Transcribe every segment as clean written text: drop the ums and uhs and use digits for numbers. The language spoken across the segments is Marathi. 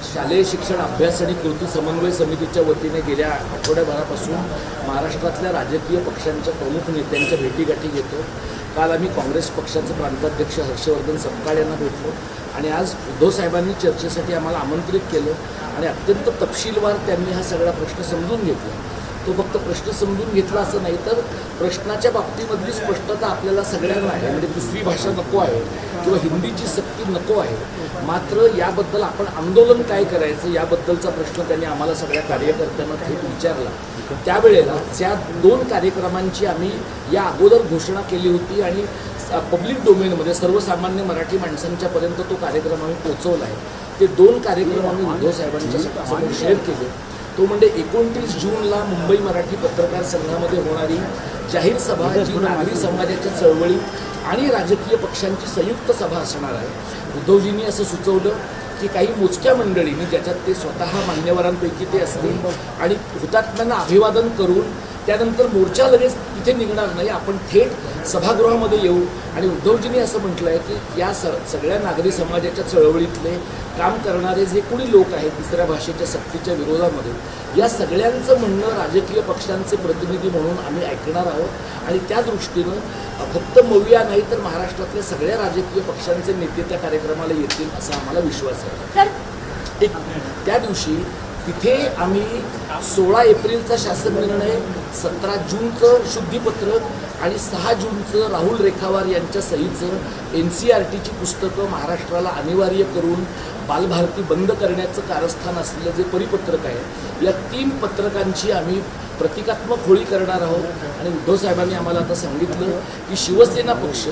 शालेय शिक्षण अभ्यास आणि कृती समन्वय समितीच्या वतीने गेल्या आठवड्याभरापासून महाराष्ट्रातल्या राजकीय पक्षांच्या प्रमुख नेत्यांच्या भेटीगाठी घेतो. काल आम्ही काँग्रेस पक्षाचे प्रांताध्यक्ष हर्षवर्धन सपकाळ यांना भेटलो आणि आज उद्धव साहेबांनी चर्चेसाठी आम्हाला आमंत्रित केलं आणि अत्यंत तपशीलवार त्यांनी हा सगळा प्रश्न समजून घेतला. तो फक्त प्रश्न समजून घेतला असं नाही तर प्रश्नाच्या बाबतीमधली स्पष्टता आपल्याला सगळ्यांना आहे. म्हणजे दुसरी भाषा नको आहे किंवा हिंदीची सक्ती नको आहे, मात्र याबद्दल आपण आंदोलन काय करायचं याबद्दलचा प्रश्न त्यांनी आम्हाला सगळ्या कार्यकर्त्यांना थेट विचारला. त्यावेळेला त्या 2 कार्यक्रमांची आम्ही या अगोदर घोषणा केली होती आणि पब्लिक डोमेनमध्ये सर्वसामान्य मराठी माणसांच्यापर्यंत तो कार्यक्रम आम्ही पोहोचवला आहे. ते 2 कार्यक्रम आम्ही उद्धव साहेबांच्या समोर शेअर केले. तो म्हणजे 29 जूनला मुंबई मराठी पत्रकार संघामध्ये होणारी जाहीर सभा, जी नागरी समाजाच्या चळवळी आणि राजकीय पक्षांची संयुक्त सभा असणार आहे. उद्धवजींनी असं सुचवलं की काही मोजक्या मंडळींनी, ज्याच्यात ते स्वतः मान्यवरांपैकी ते असतील, आणि हुतात्म्यांना अभिवादन करून त्यानंतर मोर्चा लगेच तिथे निघणार नाही, आपण थेट सभागृहामध्ये येऊ. आणि उद्धवजींनी असं म्हटलं आहे की या सगळ्या नागरी समाजाच्या चळवळीतले काम करणारे जे कोणी लोक आहेत तिसऱ्या भाषेच्या सक्तीच्या विरोधामध्ये, या सगळ्यांचं म्हणणं राजकीय पक्षांचे प्रतिनिधी म्हणून आम्ही ऐकणार आहोत. आणि त्या दृष्टीनं फक्त मविया नाही तर महाराष्ट्रातल्या सगळ्या राजकीय पक्षांचे नेते त्या कार्यक्रमाला येतील असा आम्हाला विश्वास आहे. त्या दिवशी तिथे आम्ही 16 एप्रिलचा शासन निर्णय, 17 जूनचं शुद्धीपत्रक आणि 6 जूनचं राहुल रेखावार यांच्या सहीचं NCERTची पुस्तकं महाराष्ट्राला अनिवार्य करून बालभारती बंद करण्याचं कारस्थान असलेलं जे परिपत्रक आहे, या 3 पत्रकांची आम्ही प्रतिकात्मक होळी करणार आहोत. आणि उद्धव साहेबांनी आम्हाला आता सांगितलं की शिवसेना पक्ष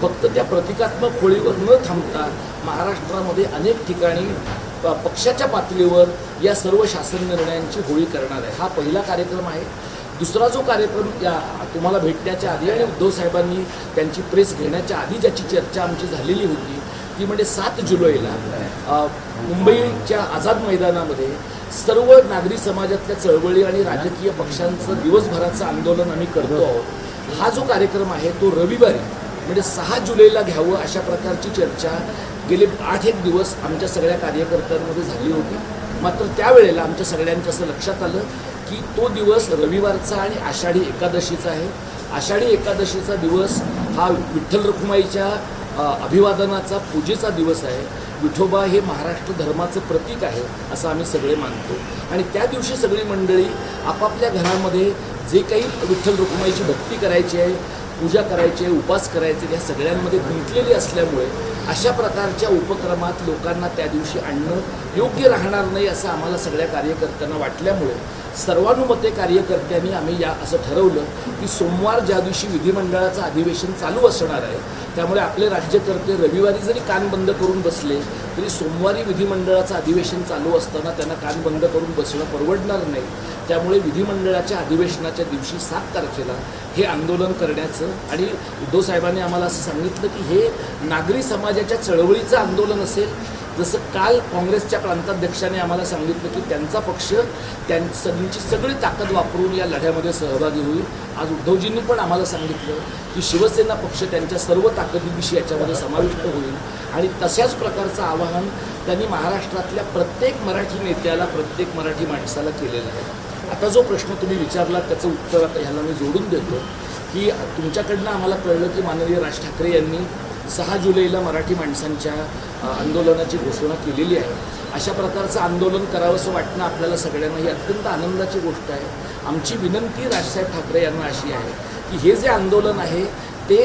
फक्त त्या प्रतिकात्मक होळीवर न थांबता महाराष्ट्रामध्ये अनेक ठिकाणी पक्षाच्या पातळीवर या सर्व शासन निर्णयांची होळी करणार आहे. हा पहिला कार्यक्रम आहे. दुसरा जो कार्यक्रम या तुम्हाला भेटण्याच्या आधी आणि उद्धव साहेबांनी त्यांची प्रेस घेण्याच्या आधी ज्याची चर्चा आमची झालेली होती ती म्हणजे 7 जुलैला मुंबईच्या आझाद मैदानामध्ये सर्व नागरी समाजातल्या चळवळी आणि राजकीय पक्षांचं दिवसभराचं आंदोलन आम्ही करतो आहोत. हा जो कार्यक्रम आहे तो रविवारी म्हणजे 6 जुलैला घ्यावं अशा प्रकारची चर्चा गेले 8-1 दिवस आमच्या सगळ्या कार्यकर्त्यांमध्ये झाली होती. मात्र त्यावेळेला आमच्या सगळ्यांच्या असं लक्षात आलं की तो दिवस रविवारचा आणि आषाढी एकादशीचा आहे. आषाढी एकादशीचा दिवस हा विठ्ठल रखुमाईच्या अभिवादनाचा पूजेचा दिवस आहे. विठोबा हे महाराष्ट्र धर्माचं प्रतीक आहे असं आम्ही सगळे मानतो. आणि त्या दिवशी सगळी मंडळी आपापल्या घरामध्ये जे काही विठ्ठल रखुमाईची भक्ती करायची आहे, पूजा करायची आहे, उपास करायचे, त्या सगळ्यांमध्ये गुंतलेली असल्यामुळे अशा प्रकारच्या उपक्रमात लोकांना त्या दिवशी आणणं योग्य राहणार नाही असं आम्हाला सगळ्या कार्यकर्त्यांना वाटल्यामुळे सर्वानुमते कार्यकर्त्यांनी आम्ही असं ठरवलं की सोमवार ज्या दिवशी विधिमंडळाचं अधिवेशन चालू असणार आहे, त्यामुळे आपले राज्यकर्ते रविवारी जरी कान बंद करून बसले तरी सोमवारी विधिमंडळाचं अधिवेशन चालू असताना त्यांना कान बंद करून बसणं परवडणार नाही. त्यामुळे विधिमंडळाच्या अधिवेशनाच्या दिवशी 7 तारखेला हे आंदोलन करण्याचं, आणि उद्धव साहेबांनी आम्हाला असं सांगितलं की हे नागरी समाजाच्या चळवळीचं आंदोलन असेल. जसं काल काँग्रेसच्या प्रांताध्यक्षाने आम्हाला सांगितलं की त्यांचा पक्ष त्यांची सगळी ताकद वापरून या लढ्यामध्ये सहभागी होईल, आज उद्धवजींनी पण आम्हाला सांगितलं की शिवसेना पक्ष त्यांच्या सर्व ताकदीविषयी याच्यामध्ये समाविष्ट होईल. आणि तशाच प्रकारचं आवाहन त्यांनी महाराष्ट्रातल्या प्रत्येक मराठी नेत्याला, प्रत्येक मराठी माणसाला केलेलं आहे. आता जो प्रश्न तुम्ही विचारला त्याचं उत्तर आता ह्याला मी जोडून देतो की तुमच्याकडनं आम्हाला कळलं की माननीय राज ठाकरे यांनी 6 जुलैला मराठी माणसांच्या आंदोलनाची घोषणा केलेली आहे. अशा प्रकारचं आंदोलन करावं असं वाटणं आपल्याला सगळ्यांना ही अत्यंत आनंदाची गोष्ट आहे. आमची विनंती राजसाहेब ठाकरे यांना अशी आहे की हे जे आंदोलन आहे ते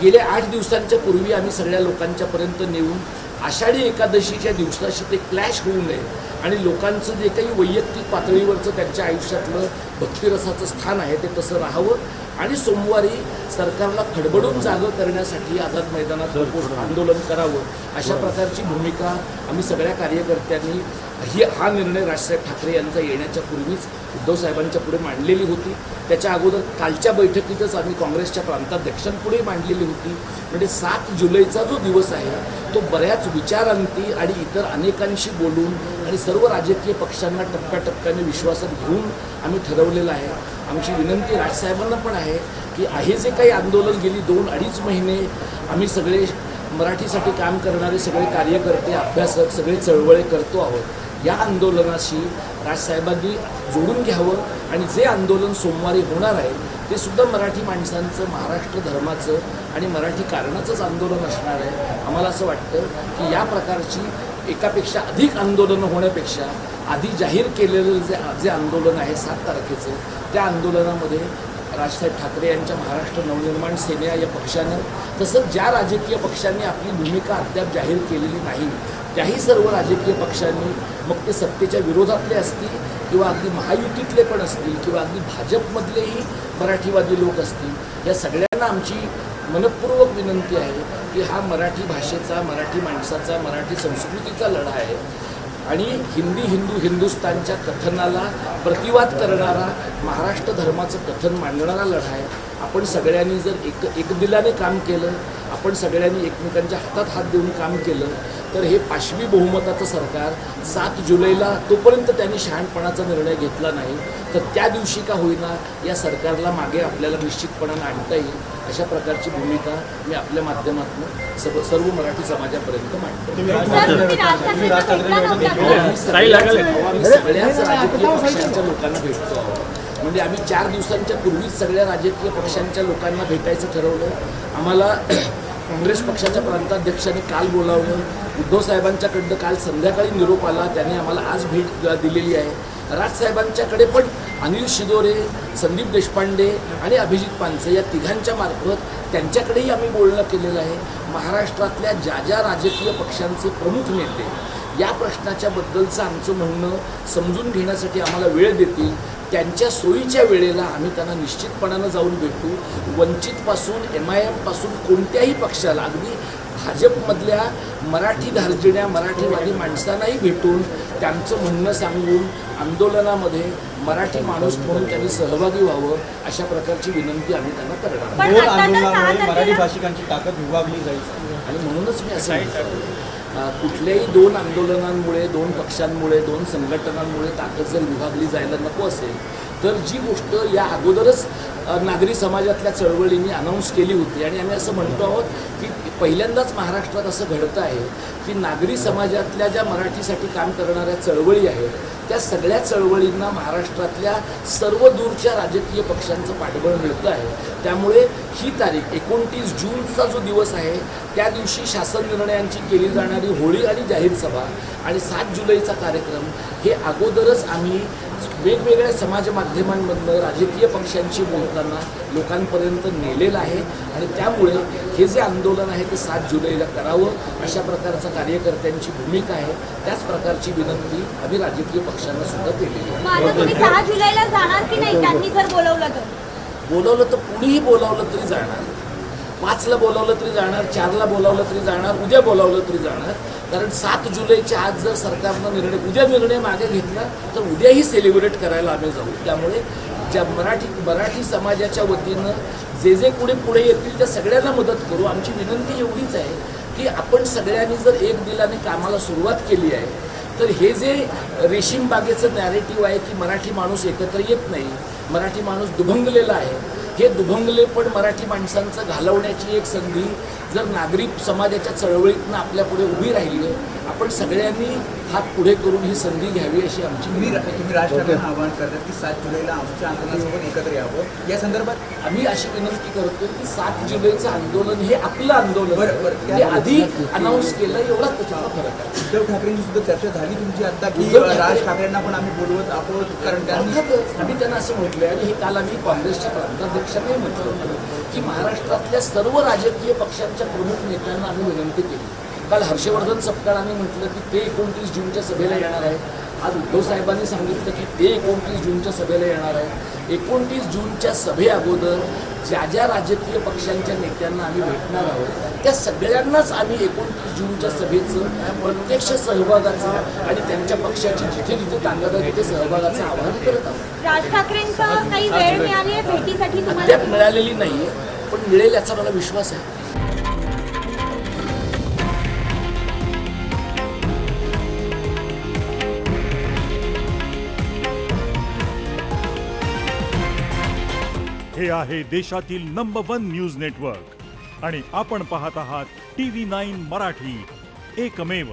गेल्या 8 दिवसांच्या पूर्वी आम्ही सगळ्या लोकांच्यापर्यंत नेऊन आषाढी एकादशीच्या दिवसाशी ते क्लॅश होऊ नये आणि लोकांचं जे काही वैयक्तिक पातळीवरचं त्यांच्या आयुष्यातलं भक्तिरसाचं स्थान आहे ते तसं राहावं आणि सोमवारी सरकारला खडबडून जागं करण्यासाठी आझाद मैदानात आंदोलन करावं अशा प्रकारची भूमिका आम्ही सगळ्या कार्यकर्त्यांनी हा निर्णय राजसाहेब ठाकरे यांचा येण्याच्या पूर्वीच उद्धव साहेबांच्या पुढे मांडलेली होती. त्याच्या अगोदर कालच्या बैठकीतच आम्ही काँग्रेसच्या प्रांताध्यक्षांपुढे मांडलेली होती. म्हणजे 7 जुलैचा जो दिवस आहे तो बऱ्याच विचारांती आणि इतर अनेकांशी बोलून आणि सर्व राजकीय पक्षांना टप्प्याटप्प्याने विश्वासात घेऊन आम्ही ठरवलेलं आहे. आमची विनंती राजसाहेबांना पण आहे की हे जे काही आंदोलन गेली 2-2.5 महिने आम्ही सगळे मराठीसाठी काम करणारे सगळे कार्यकर्ते, अभ्यासक, सगळे चळवळे करतो आहोत. या आंदोलनाशी राजसाहेबांनी जोडून घ्यावं आणि जे आंदोलन सोमवारी होणार आहे ते सुद्धा मराठी माणसांचं, महाराष्ट्र धर्माचं आणि मराठी कारणाचंच आंदोलन असणार आहे. आम्हाला असं वाटतं की या प्रकारची एकापेक्षा अधिक आंदोलनं होण्यापेक्षा आधी जाहीर केलेलं जे आंदोलन आहे 7 तारखेचं, त्या आंदोलनामध्ये राजसाहेब ठाकरे यांच्या महाराष्ट्र नवनिर्माण सेना या पक्षानं, तसंच ज्या राजकीय पक्षांनी आपली भूमिका अद्याप जाहीर केलेली नाही त्याही सर्व राजकीय पक्षांनी, मग ते सत्तेच्या विरोधातले असतील किंवा अगदी महायुतीतले पण असतील किंवा अगदी भाजपमधलेही मराठीवादी लोक असतील, या सगळ्यांना आमची मनपूर्वक विनंती आहे की हा मराठी भाषेचा, मराठी माणसाचा, मराठी संस्कृतीचा लढा आहे आणि हिंदुस्थानच्या कथनाला प्रतिवाद करणारा, महाराष्ट्र धर्माचं कथन मांडणारा लढा आहे. आपण सगळ्यांनी जर एकदिलाने काम केलं, आपण सगळ्यांनी एकमेकांच्या हातात हात देऊन काम केलं तर हे पाशवी बहुमताचं सरकार 7 जुलैला, तोपर्यंत त्यांनी शहाणपणाचा निर्णय घेतला नाही तर त्या दिवशी का होईना या सरकारला मागे आपल्याला निश्चितपणानं आणता येईल. अशा प्रकारची भूमिका मी आपल्या माध्यमातून सर्व मराठी समाजापर्यंत मांडतो. आम्ही सगळ्याच राजकीय पक्षांच्या लोकांना भेटतो आहोत. म्हणजे आम्ही 4 दिवसांच्या पूर्वीच सगळ्या राजकीय पक्षांच्या लोकांना भेटायचं ठरवलं. आम्हाला काँग्रेस पक्षाच्या प्रांताध्यक्षांनी काल बोलावलं, उद्धव साहेबांच्याकडनं काल संध्याकाळी निरोप आला, त्यांनी आम्हाला आज भेट दिलेली आहे. राजसाहेबांच्याकडे पण अनिल शिदोरे, संदीप देशपांडे आणि अभिजित पानसे या तिघांच्या मार्फत त्यांच्याकडेही आम्ही बोलणं केलेलं आहे. महाराष्ट्रातल्या ज्या राजकीय पक्षांचे प्रमुख नेते या प्रश्नाच्या बद्दलचं आमचं म्हणणं समजून घेण्यासाठी आम्हाला वेळ देतील, त्यांच्या सोयीच्या वेळेला आम्ही त्यांना निश्चितपणानं जाऊन भेटू. वंचितपासून MIM पासून कोणत्याही पक्षाला, अगदी भाजपमधल्या मराठी धार्जिण्या मराठीवादी माणसांनाही भेटून त्यांचं म्हणणं सांगून आंदोलनामध्ये मराठी माणूस म्हणून त्यांनी सहभागी व्हावं अशा प्रकारची विनंती आम्ही त्यांना करणार. 2 आंदोलनामुळे मराठी भाषिकांची ताकद विभागली जाईल आणि म्हणूनच मी असं म्हणतो, कुठल्याही 2 आंदोलनांमुळे, 2 पक्षांमुळे, 2 संघटनांमुळे ताकद जर विभागली जायला नको असेल तर जी गोष्ट या अगोदरच नागरी समाजातल्या चळवळींनी अनाऊन्स केली होती आणि आम्ही असं म्हणतो आहोत की पहिल्यांदाच महाराष्ट्रात असं घडतं आहे की नागरी समाजातल्या ज्या मराठीसाठी काम करणाऱ्या चळवळी आहेत त्या सगळ्या चळवळींना महाराष्ट्रातल्या सर्व दूरच्या राजकीय पक्षांचं पाठबळ मिळतं आहे. त्यामुळे ही तारीख 29 जूनचा जो दिवस आहे त्या दिवशी शासन निर्णयांची केली जाणारी होळी आणि जाहीर सभा आणि 7 जुलैचा कार्यक्रम हे अगोदरच आम्ही वेगवेगळ्या समाज माध्यमांमधनं राजकीय पक्षांशी बोलताना लोकांपर्यंत नेलेलं आहे आणि त्यामुळे हे जे आंदोलन आहे ते 7 जुलैला करावं अशा प्रकारचा कार्यकर्त्यांची भूमिका आहे. त्याच प्रकारची विनंती आम्ही राजकीय पक्षांना सुद्धा केलेली आहे. तुम्ही 6 जुलैला जाणार की नाही? त्यांनी जर बोलवलं तर कुणीही बोलावलं तरी जाणार. 5ला बोलावलं तरी जाणार, 4ला बोलावलं तरी जाणार, उद्या बोलावलं तरी जाणार. कारण 7 जुलैच्या आज जर सरकारनं उद्या निर्णय मागे घेतला तर उद्याही सेलिब्रेट करायला आम्ही जाऊ. त्यामुळे ज्या मराठी समाजाच्या वतीनं जे पुढे येतील त्या सगळ्यांना मदत करू. आमची विनंती एवढीच आहे की आपण सगळ्यांनी जर एक दिलाने कामाला सुरुवात केली आहे तर हे जे रेशीम बागेचं नॅरेटिव्ह आहे की मराठी माणूस एकत्र येत नाही, मराठी माणूस दुभंगलेला आहे, हे दुभंगले पण मराठी माणसांचं घालवण्याची एक संधी जर नागरी समाजाच्या चळवळीतनं आपल्यापुढे उभी राहिली आहे, आपण सगळ्यांनी हात पुढे करून ही संधी घ्यावी अशी आमची तुम्ही राजकारण्यांना आवाहन करतात की 7 जुलैला आमच्या आंदोलनासोबत एकत्र यावं. या संदर्भात आम्ही अशी विनंती करतो की 7 जुलैचं आंदोलन हे आपलं आंदोलन हे आधी अनाऊन्स केलं, एवढाच त्याचा फरक आहे. उद्धव ठाकरेंची सुद्धा चर्चा झाली तुमची आता की राज ठाकरेंना पण आम्ही बोलवत आहोत, कारण त्यांनी आम्ही त्यांना असं म्हटलं आणि हे काल आम्ही काँग्रेसच्या प्रांताध्यक्षांनी म्हटलं होतं की महाराष्ट्रातल्या सर्व राजकीय पक्षांच्या प्रमुख नेत्यांना आम्ही विनंती केली. काल हर्षवर्धन सपकाळांनी म्हटलं की ते 29 जूनच्या सभेला येणार आहे. आज उद्धव साहेबांनी सांगितलं की ते 29 जूनच्या सभेला येणार आहे. 29 जूनच्या सभेअगोदर ज्या राजकीय पक्षांच्या नेत्यांना आम्ही भेटणार आहोत त्या सगळ्यांनाच आम्ही 29 जूनच्या सभेचं प्रत्यक्ष सहभागाचं आणि त्यांच्या पक्षाची जिथे ताकद आहे तिथे सहभागाचं आवाहन करत आहोत. राज ठाकरेंचं काही वेळ मिळाली आहे भेटीसाठी तुम्हाला? अद्याप मिळालेली नाही पण मिळेल याचा मला विश्वास आहे. हे आहे देशातील नंबर 1 न्यूज नेटवर्क आणि आपण पाहत आहात TV9 मराठी, एकमेव